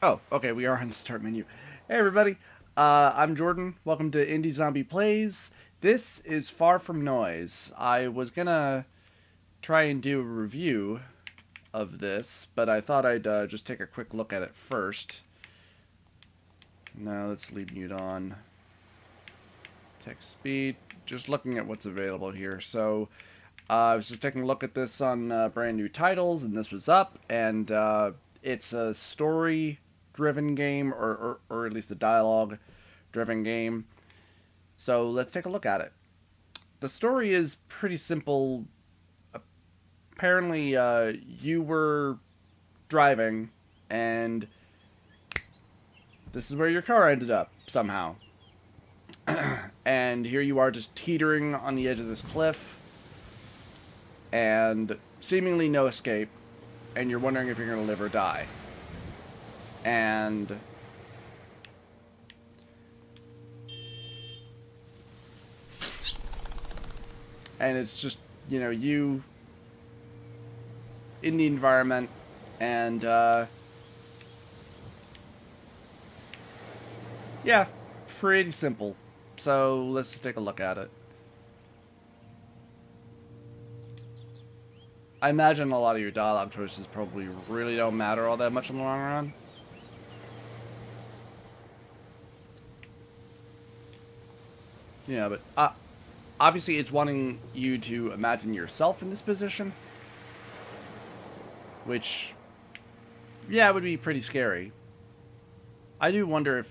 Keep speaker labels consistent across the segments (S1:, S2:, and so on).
S1: Oh, okay, we are on the start menu. Hey, everybody. I'm Jordan. Welcome to Indie Zombie Plays. This is Far From Noise. I was gonna try and do a review of this, but I thought I'd just take a quick look at it first. Now, let's leave mute on. Text speed. Just looking at what's available here. So, I was just taking a look at this on brand new titles, and this was up, and it's a story-driven game, or at least a dialogue-driven game. So let's take a look at it. The story is pretty simple. Apparently, you were driving, and this is where your car ended up, somehow. And here you are just teetering on the edge of this cliff, and seemingly no escape, and you're wondering if you're going to live or die. And it's just, you in the environment, and yeah, pretty simple. So let's just take a look at it. I imagine a lot of your dialogue choices probably really don't matter all that much in the long run. But obviously it's wanting you to imagine yourself in this position, which, yeah, would be pretty scary. I do wonder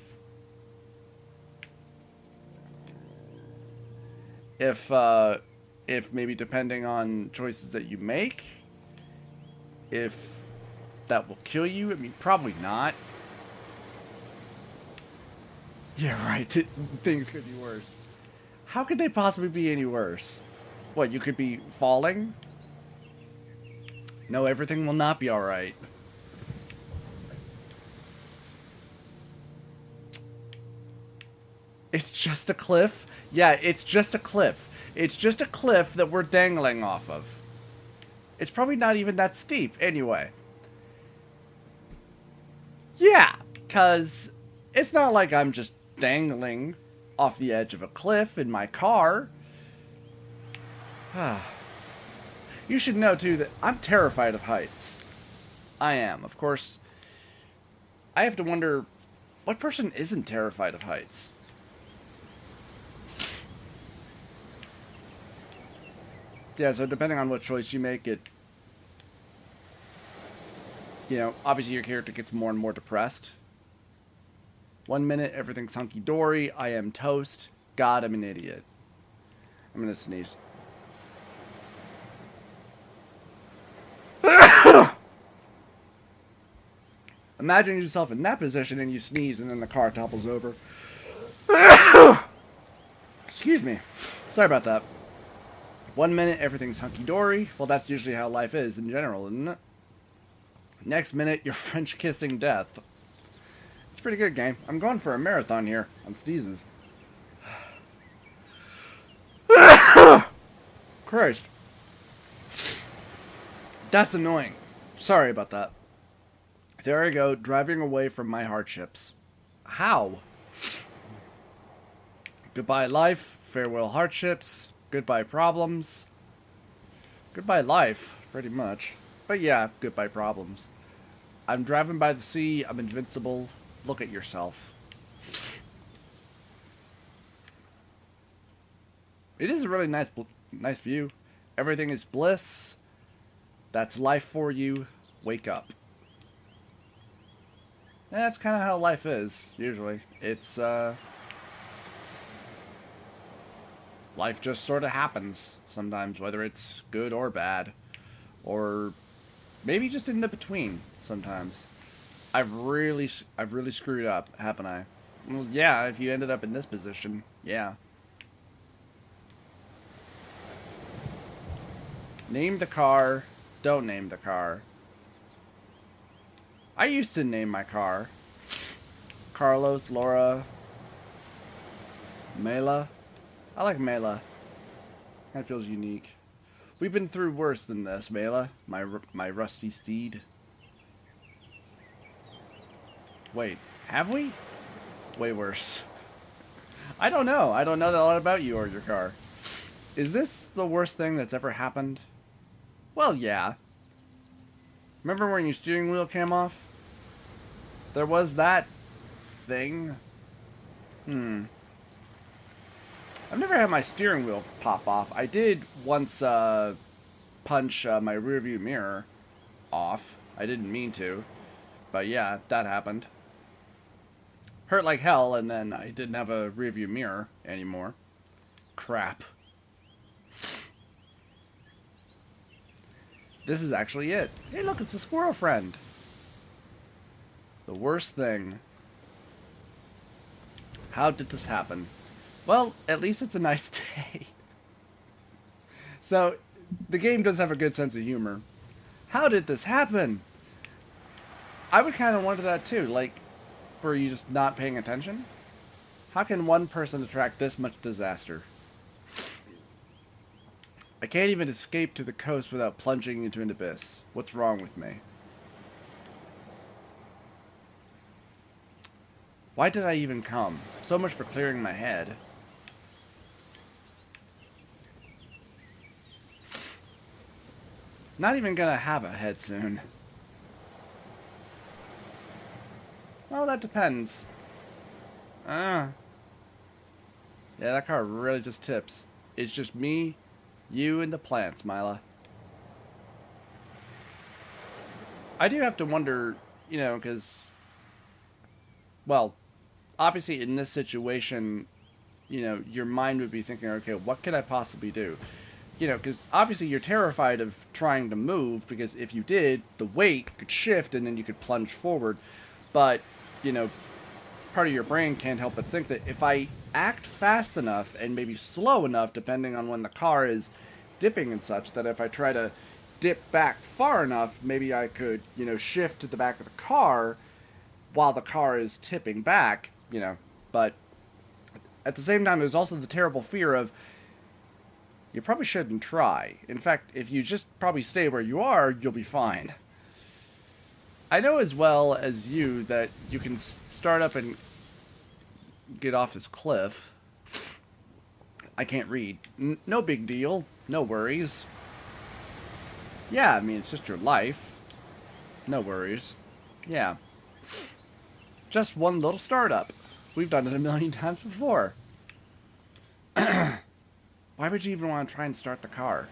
S1: if maybe depending on choices that you make, if that will kill you. I mean, probably not. Yeah, right. Things could be worse. How could they possibly be any worse? What, you could be falling? No, everything will not be alright. It's just a cliff? Yeah, it's just a cliff. It's just a cliff that we're dangling off of. It's probably not even that steep, anyway. Yeah, because it's not like I'm just dangling off the edge of a cliff in my car. You should know, too, that I'm terrified of heights. I am. Of course, I have to wonder, what person isn't terrified of heights? Yeah, so depending on what choice you make, obviously your character gets more and more depressed. 1 minute, everything's hunky-dory, I am toast, God, I'm an idiot. I'm gonna sneeze. Imagine yourself in that position and you sneeze and then the car topples over. Excuse me. Sorry about that. 1 minute, everything's hunky-dory. Well, that's usually how life is in general, isn't it? Next minute, you're French kissing death. It's a pretty good game. I'm going for a marathon here on sneezes. Christ. That's annoying. Sorry about that. There I go, driving away from my hardships. How? Goodbye life, farewell hardships, goodbye problems. Goodbye life, pretty much. But yeah, goodbye problems. I'm driving by the sea, I'm invincible. Look at yourself. It is a really nice view. Everything is bliss. That's life for you. Wake up. That's kind of how life is, usually. It's, life just sort of happens sometimes, whether it's good or bad. Or maybe just in the between sometimes. I've really screwed up, haven't I? Well, yeah, if you ended up in this position, yeah. Name the car. Don't name the car. I used to name my car. Carlos, Laura, Mela. I like Mela. That feels unique. We've been through worse than this, Mela. My rusty steed. Wait, have we? Way worse. I don't know. I don't know a lot about you or your car. Is this the worst thing that's ever happened? Well, yeah. Remember when your steering wheel came off? There was that thing. I've never had my steering wheel pop off. I did once punch my rearview mirror off. I didn't mean to. But yeah, that happened. Hurt like hell, and then I didn't have a rearview mirror anymore. Crap. This is actually it. Hey, look, it's a squirrel friend. The worst thing. How did this happen? Well, at least it's a nice day. So, the game does have a good sense of humor. How did this happen? I would kind of wonder that too. Like, were you just not paying attention? How can one person attract this much disaster? I can't even escape to the coast without plunging into an abyss. What's wrong with me? Why did I even come? So much for clearing my head. Not even gonna have a head soon. Well, that depends. Yeah, that car really just tips. It's just me, you, and the plants, Mila. I do have to wonder, you know, because, well, obviously in this situation, you know, your mind would be thinking, okay, what could I possibly do? You know, because obviously you're terrified of trying to move, because if you did, the weight could shift and then you could plunge forward. But, you know, part of your brain can't help but think that if I act fast enough and maybe slow enough, depending on when the car is dipping and such, that if I try to dip back far enough, maybe I could, you know, shift to the back of the car while the car is tipping back, you know. But at the same time, there's also the terrible fear of, you probably shouldn't try. In fact, if you just probably stay where you are, you'll be fine. I know as well as you that you can start up and get off this cliff. I can't read. No big deal. No worries. Yeah, I mean, it's just your life. No worries. Yeah. Just one little startup. We've done it a million times before. Why would you even want to try and start the car?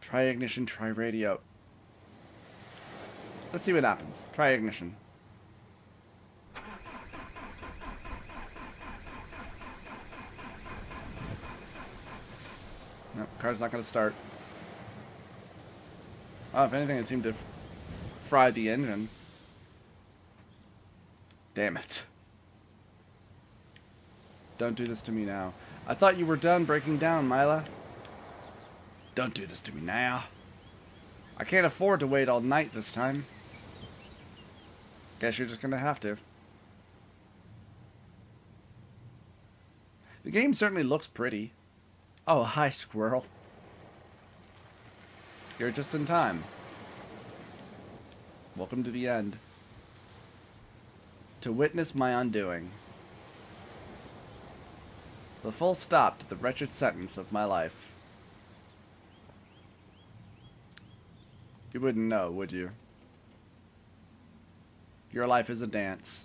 S1: Try ignition, try radio. Let's see what happens. Try ignition. Nope, car's not going to start. Oh, if anything, it seemed to fry the engine. Damn it. Don't do this to me now. I thought you were done breaking down, Mila. Don't do this to me now. I can't afford to wait all night this time. Guess you're just gonna have to. The game certainly looks pretty. Oh, hi, squirrel. You're just in time. Welcome to the end. To witness my undoing. The full stop to the wretched sentence of my life. You wouldn't know, would you? Your life is a dance.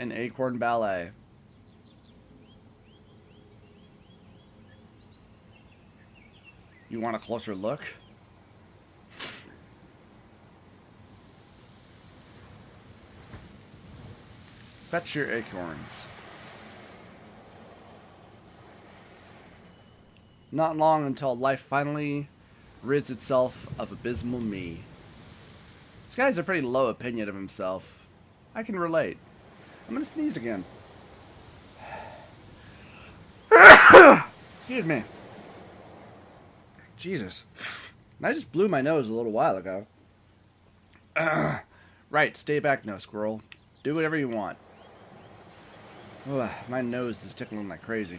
S1: An acorn ballet. You want a closer look? Fetch your acorns. Not long until life finally rids itself of abysmal me. This guy has a pretty low opinion of himself. I can relate. I'm gonna sneeze again. Excuse me. Jesus. I just blew my nose a little while ago. Right, stay back now, squirrel. Do whatever you want. Ugh, my nose is tickling like crazy.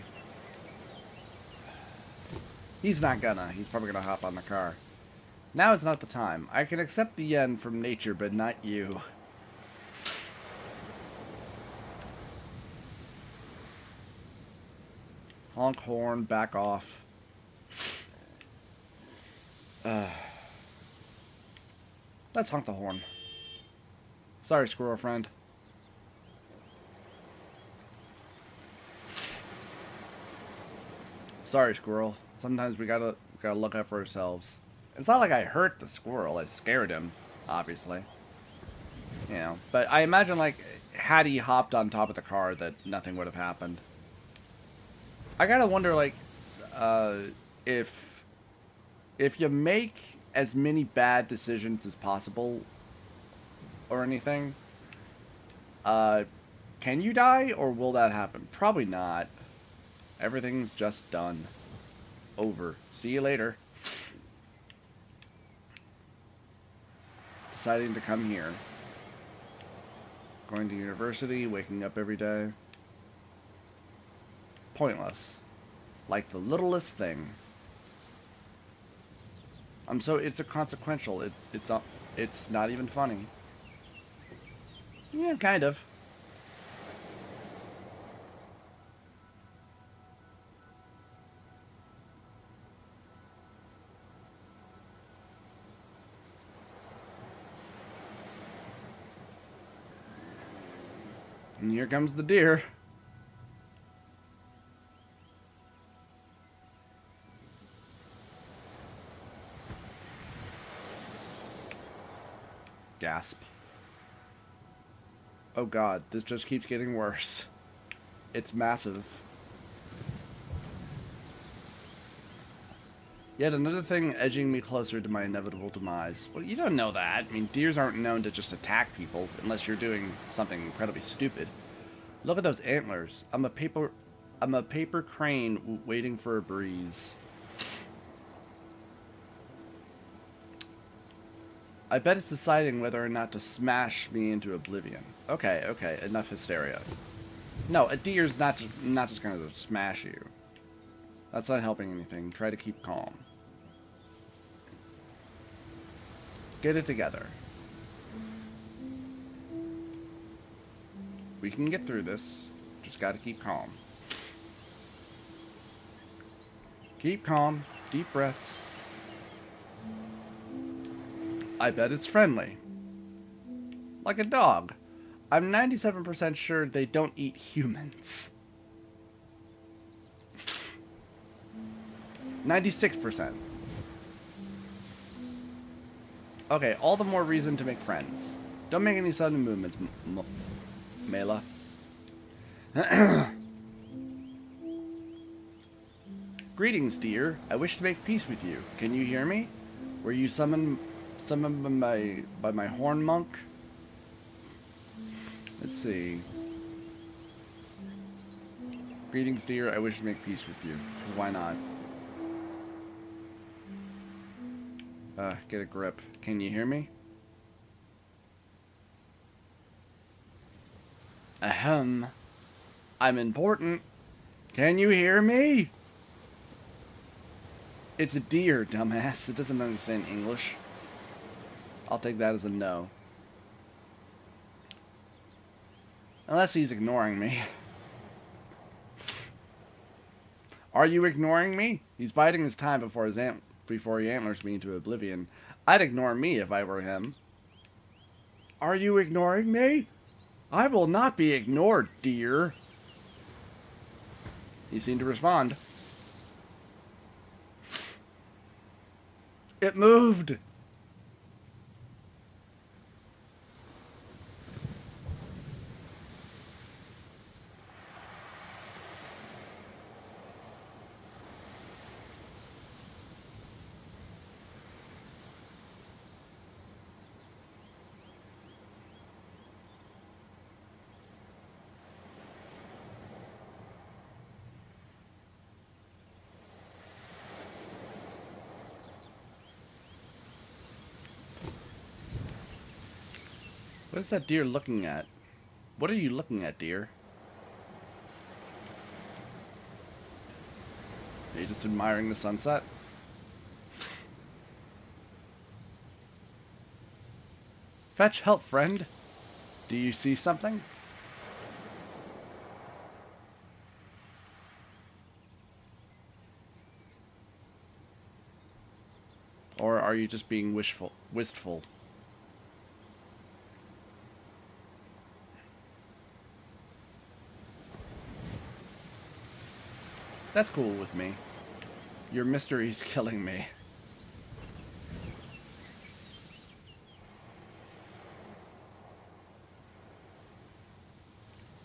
S1: He's not gonna. He's probably gonna hop on the car. Now is not the time. I can accept the yen from nature, but not you. Honk horn, back off. Let's honk the horn. Sorry, squirrel friend. Sorry, squirrel. Sometimes we gotta look out for ourselves. It's not like I hurt the squirrel. I scared him, obviously. You know, but I imagine, like, had he hopped on top of the car, that nothing would have happened. I gotta wonder, like, if you make as many bad decisions as possible, or anything, can you die, or will that happen? Probably not. Everything's just done. Over. See you later. Deciding to come here. Going to university, waking up every day. Pointless. Like the littlest thing. It's a consequential. It's not even funny. Yeah, kind of. And here comes the deer. Gasp. Oh god, this just keeps getting worse. It's massive. Yet another thing edging me closer to my inevitable demise. Well, you don't know that. I mean, deers aren't known to just attack people unless you're doing something incredibly stupid. Look at those antlers. I'm a paper crane waiting for a breeze. I bet it's deciding whether or not to smash me into oblivion. Okay, okay, enough hysteria. No, a deer's not just gonna smash you. That's not helping anything. Try to keep calm. Get it together. We can get through this. Just gotta keep calm. Keep calm. Deep breaths. I bet it's friendly. Like a dog. I'm 97% sure they don't eat humans. 96%. Okay, all the more reason to make friends. Don't make any sudden movements, Mela. Greetings, dear. I wish to make peace with you. Can you hear me? Were you summoned by my horn monk? Let's see. Greetings, dear. I wish to make peace with you. 'Cause why not? Get a grip. Can you hear me? Ahem. I'm important. Can you hear me? It's a deer, dumbass. It doesn't understand English. I'll take that as a no. Unless he's ignoring me. Are you ignoring me? He's biding his time before he antlers me into oblivion. I'd ignore me if I were him. Are you ignoring me? I will not be ignored, dear. He seemed to respond. It moved. What is that deer looking at? What are you looking at, deer? Are you just admiring the sunset? Fetch help, friend. Do you see something? Or are you just being wistful? That's cool with me. Your mystery's killing me.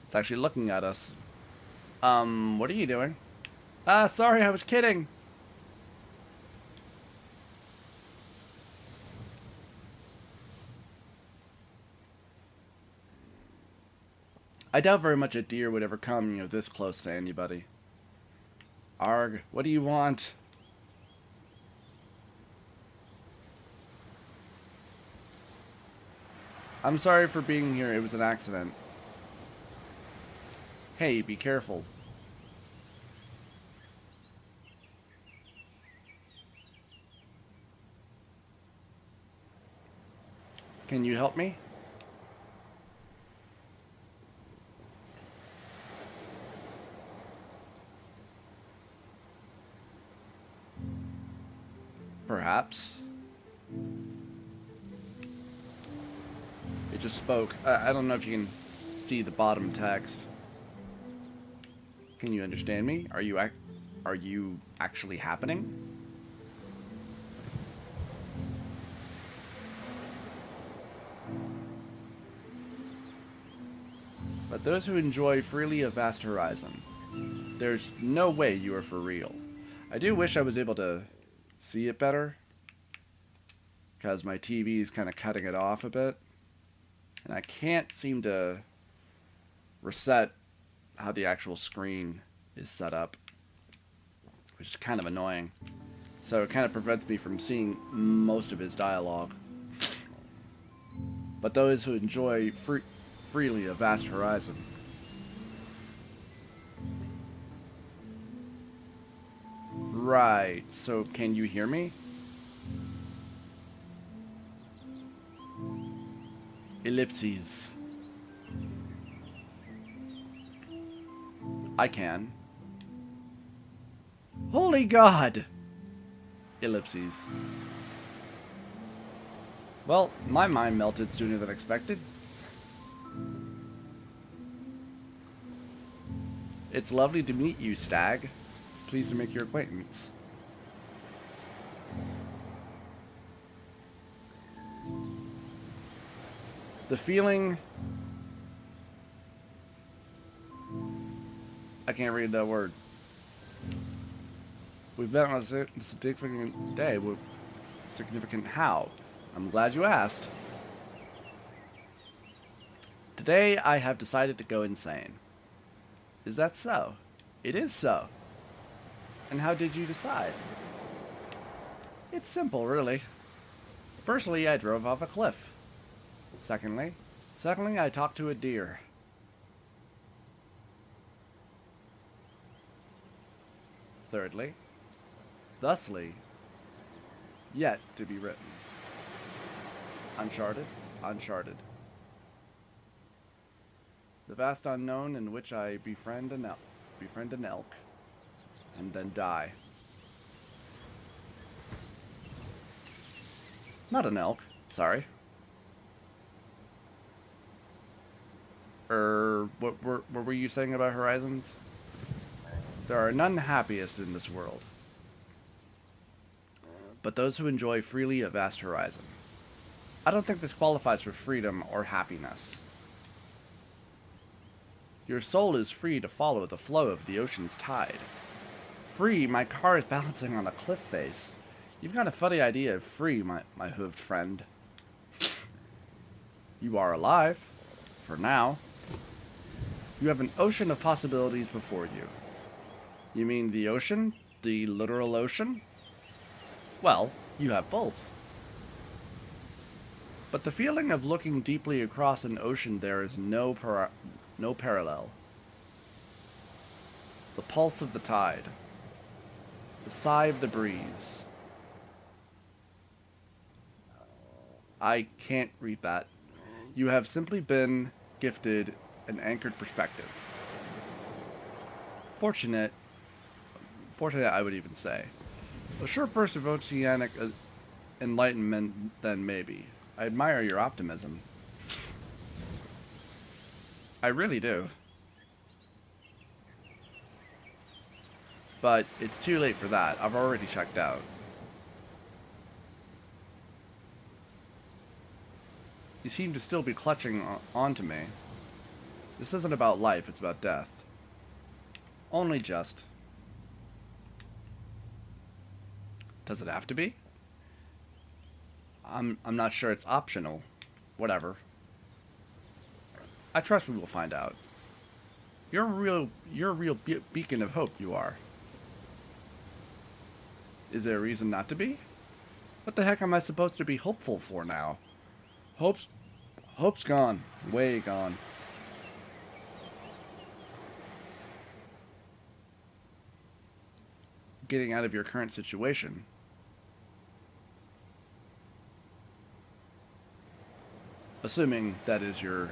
S1: It's actually looking at us. What are you doing? Sorry, I was kidding. I doubt very much a deer would ever come, this close to anybody. Arg, what do you want? I'm sorry for being here, it was an accident. Hey, be careful. Can you help me? Perhaps. It just spoke. I don't know if you can see the bottom text. Can you understand me? Are you actually happening? But those who enjoy freely a vast horizon, there's no way you are for real. I do wish I was able to see it better, because my TV is kind of cutting it off a bit, and I can't seem to reset how the actual screen is set up, which is kind of annoying. So it kind of prevents me from seeing most of his dialogue. But those who enjoy freely a vast horizon. Right, so can you hear me? Ellipses. I can. Holy God! Ellipses. Well, my mind melted sooner than expected. It's lovely to meet you, Stag. Pleased to make your acquaintance. The feeling... I can't read that word. We've been on a significant day. Significant how? I'm glad you asked. Today I have decided to go insane. Is that so? It is so. And how did you decide? It's simple, really. Firstly, I drove off a cliff. Secondly, I talked to a deer. Thirdly, thusly, yet to be written. Uncharted. The vast unknown in which I befriend an elk, and then die. Not an elk, sorry. What were you saying about horizons? There are none happiest in this world, but those who enjoy freely a vast horizon. I don't think this qualifies for freedom or happiness. Your soul is free to follow the flow of the ocean's tide. Free, my car is balancing on a cliff face. You've got a funny idea of free, my hooved friend. You are alive, for now. You have an ocean of possibilities before you. You mean the ocean? The literal ocean? Well, you have both. But the feeling of looking deeply across an ocean there is no parallel. The pulse of the tide. The sigh of the breeze. I can't read that. You have simply been gifted an anchored perspective. Fortunate, I would even say. A short burst of oceanic enlightenment, then maybe. I admire your optimism. I really do. But it's too late for that. I've already checked out. You seem to still be clutching onto me. This isn't about life, it's about death. Only just. Does it have to be? I'm not sure it's optional. Whatever. I trust we will find out. You're a real beacon of hope, you are. Is there a reason not to be? What the heck am I supposed to be hopeful for now? Hope's gone. Way gone. Getting out of your current situation. Assuming that is your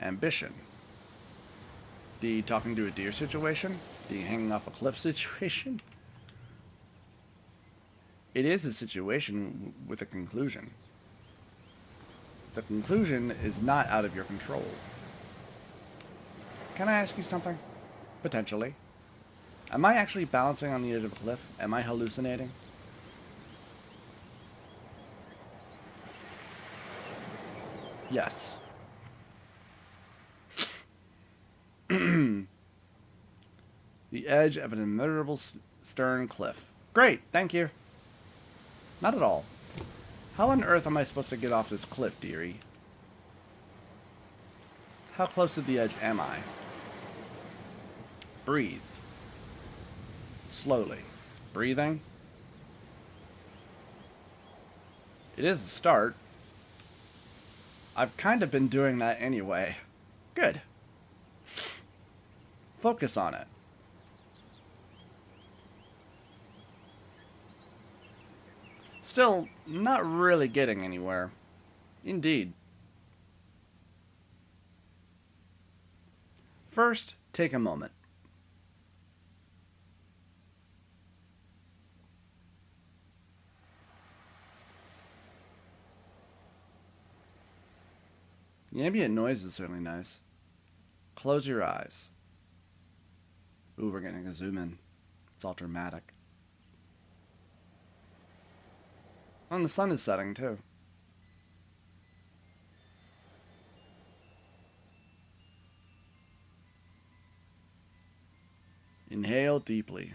S1: ambition. The talking to a deer situation? The hanging off a cliff situation? It is a situation with a conclusion. The conclusion is not out of your control. Can I ask you something? Potentially. Am I actually balancing on the edge of a cliff? Am I hallucinating? Yes. The edge of an immeasurable stern cliff. Great, thank you. Not at all. How on earth am I supposed to get off this cliff, dearie? How close to the edge am I? Breathe. Slowly. Breathing. It is a start. I've kind of been doing that anyway. Good. Focus on it. Still, not really getting anywhere. Indeed. First, take a moment. The ambient noise is certainly nice. Close your eyes. Ooh, we're getting a zoom in. It's all dramatic. And the sun is setting, too. Inhale deeply.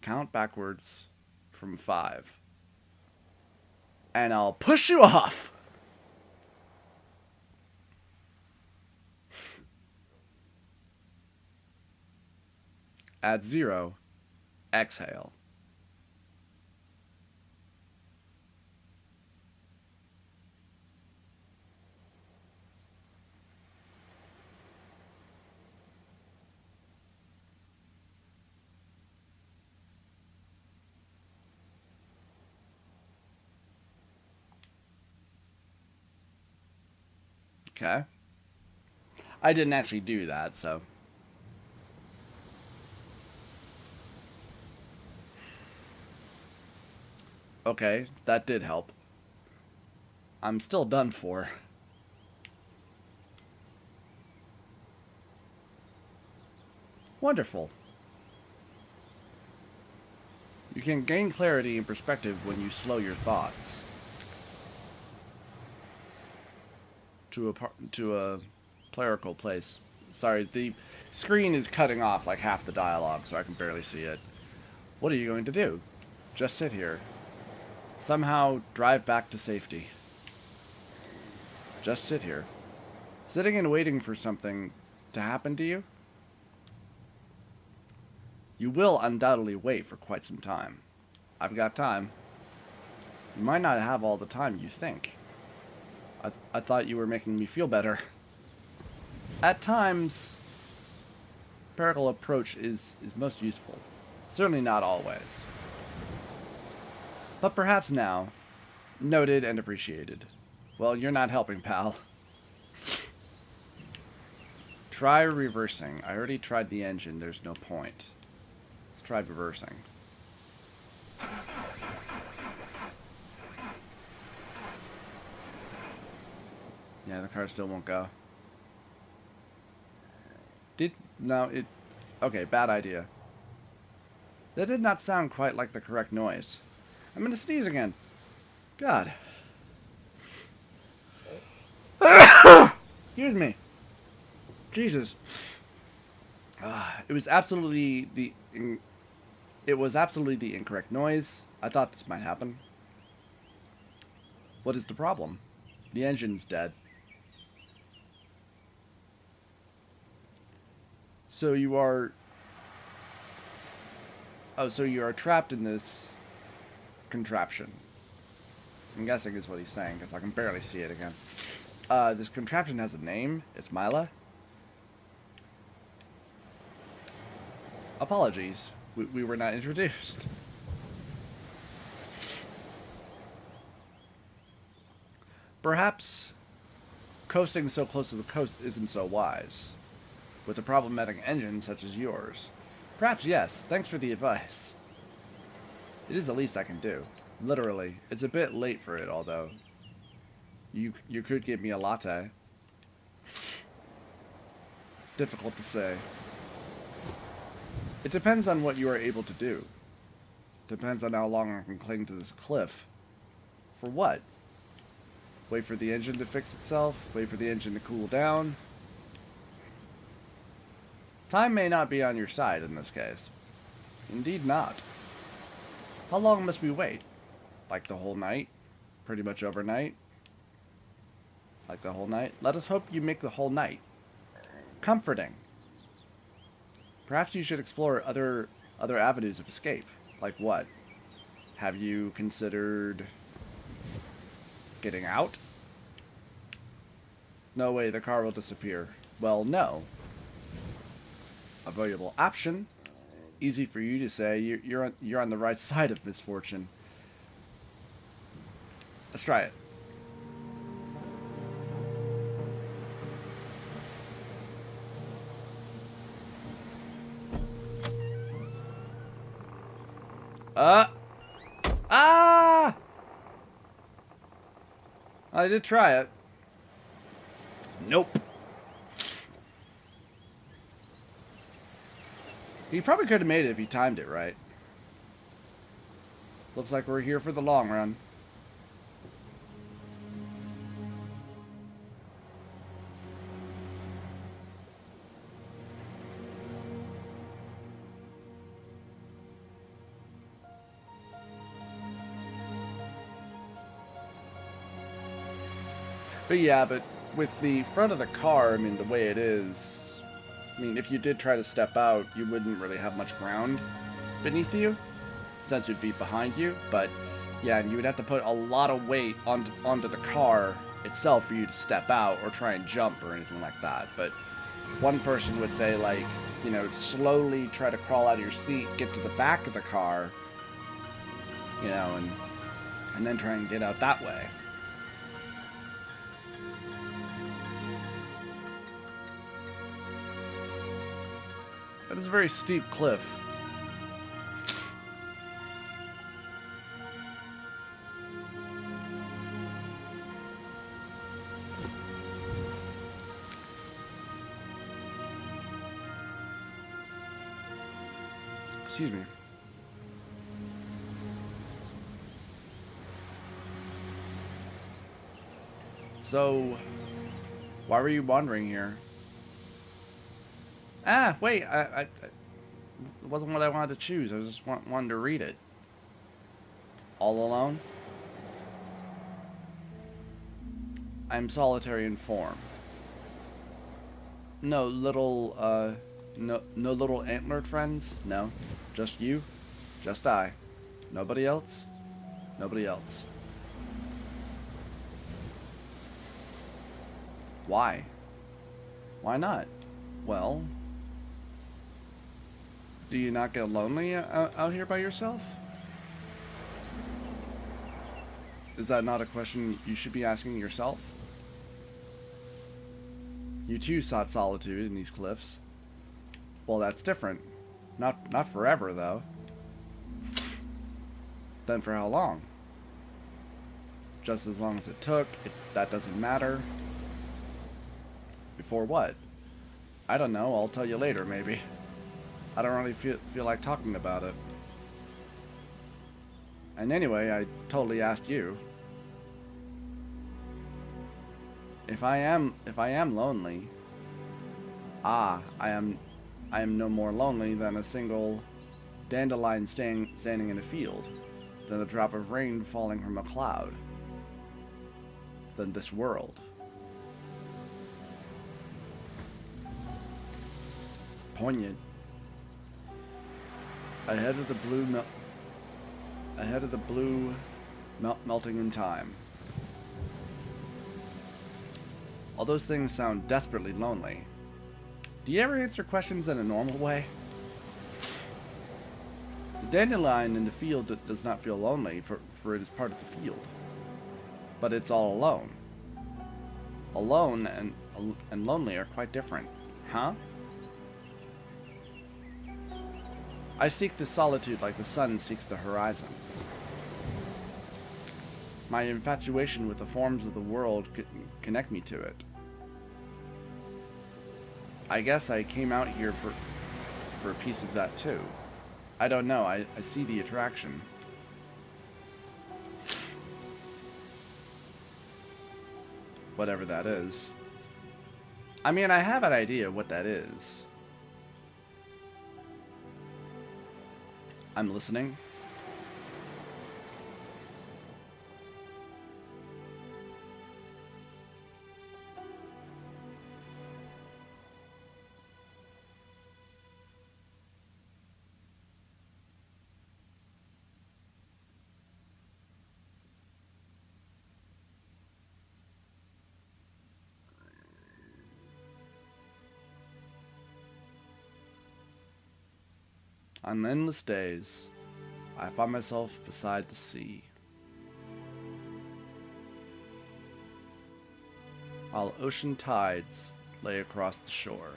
S1: Count backwards from 5. And I'll push you off! At 0, exhale. Okay. I didn't actually do that, so. Okay, that did help. I'm still done for. Wonderful. You can gain clarity and perspective when you slow your thoughts. To a clerical place. Sorry, the screen is cutting off like half the dialogue, so I can barely see it. What are you going to do? Just sit here. Somehow drive back to safety. Just sit here. Sitting and waiting for something to happen to you? You will undoubtedly wait for quite some time. I've got time. You might not have all the time you think. I thought you were making me feel better. At times, empirical approach is most useful. Certainly not always. But perhaps now. Noted and appreciated. Well, you're not helping, pal. Try reversing. I already tried the engine. There's no point. Let's try reversing. Yeah, the car still won't go. Okay, bad idea. That did not sound quite like the correct noise. I'm gonna sneeze again. God. Excuse me. Jesus. It was absolutely the incorrect noise. I thought this might happen. What is the problem? The engine's dead. So you are... Oh, so you are trapped in this contraption. I'm guessing is what he's saying, because I can barely see it again. This contraption has a name. It's Mila. Apologies. We were not introduced. Perhaps coasting so close to the coast isn't so wise. With a problematic engine such as yours. Perhaps yes. Thanks for the advice. It is the least I can do. Literally. It's a bit late for it, although. You could give me a latte. Difficult to say. It depends on what you are able to do. Depends on how long I can cling to this cliff. For what? Wait for the engine to fix itself? Wait for the engine to cool down? Time may not be on your side in this case. Indeed not. How long must we wait? Like the whole night? Pretty much overnight? Like the whole night? Let us hope you make the whole night comforting. Perhaps you should explore other avenues of escape. Like what? Have you considered getting out? No way, the car will disappear. Well, no. A valuable option. Easy for you to say. You're on the right side of misfortune. Let's try it. I did try it. Nope. He probably could have made it if he timed it right. Looks like we're here for the long run. But yeah, but with the front of the car, I mean, the way it is, I mean, if you did try to step out, you wouldn't really have much ground beneath you, since you'd be behind you. But yeah, and you would have to put a lot of weight onto the car itself for you to step out or try and jump or anything like that. But one person would say, like, you know, slowly try to crawl out of your seat, get to the back of the car, you know, and then try and get out that way. That is a very steep cliff. Excuse me. So, why were you wandering here? Ah, wait, it wasn't what I wanted to choose. I was just wanted to read it. All alone? I'm solitary in form. No little, no little antlered friends? No. Just you? Just I. Nobody else? Nobody else. Why? Why not? Well... Do you not get lonely out here by yourself? Is that not a question you should be asking yourself? You too sought solitude in these cliffs. Well, that's different. Not forever, though. Then for how long? Just as long as it took. That doesn't matter. Before what? I don't know. I'll tell you later, maybe. I don't really feel like talking about it. And anyway, I totally asked you. If I am lonely, I am no more lonely than a single dandelion standing in a field, than a drop of rain falling from a cloud, than this world. Poignant. Ahead of the blue melting in time. All those things sound desperately lonely. Do you ever answer questions in a normal way? The dandelion in the field does not feel lonely, for it is part of the field. But it's all alone. Alone and lonely are quite different, huh? I seek the solitude like the sun seeks the horizon. My infatuation with the forms of the world connect me to it. I guess I came out here for a piece of that too. I don't know, I see the attraction. Whatever that is. I mean, I have an idea what that is. I'm listening. On endless days, I find myself beside the sea, while ocean tides lay across the shore.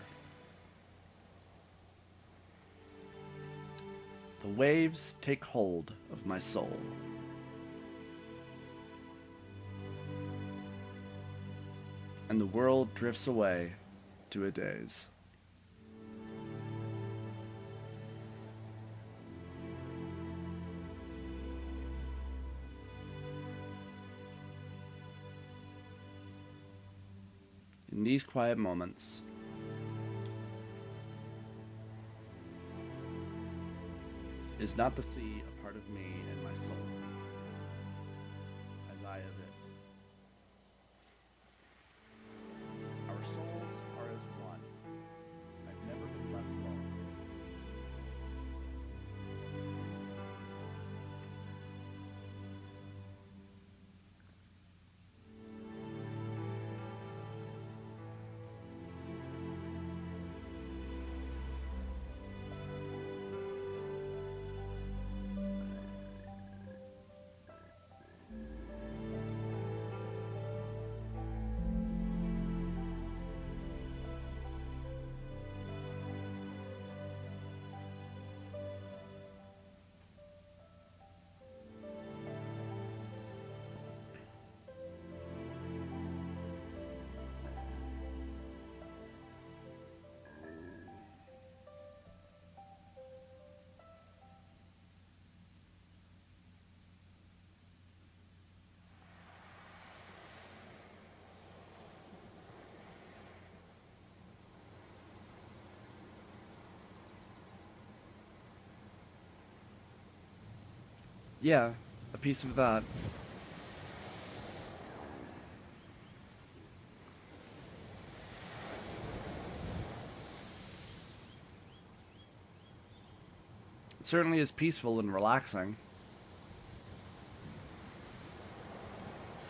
S1: The waves take hold of my soul. And the world drifts away to a daze. In these quiet moments, is not the sea a part of me and my soul, as I of it? Our souls are as one. I've never been less lonely. Yeah, a piece of that. It certainly is peaceful and relaxing.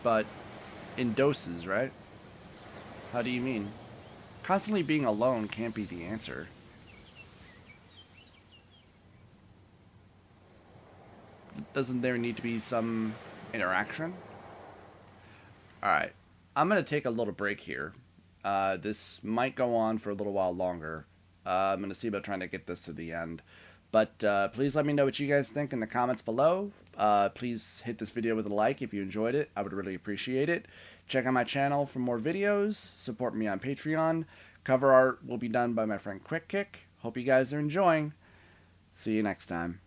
S1: But in doses, right? How do you mean? Constantly being alone can't be the answer. Doesn't there need to be some interaction? Alright, I'm going to take a little break here. This might go on for a little while longer. I'm going to see about trying to get this to the end. But please let me know what you guys think in the comments below. Please hit this video with a like if you enjoyed it. I would really appreciate it. Check out my channel for more videos. Support me on Patreon. Cover art will be done by my friend QuickKick. Hope you guys are enjoying. See you next time.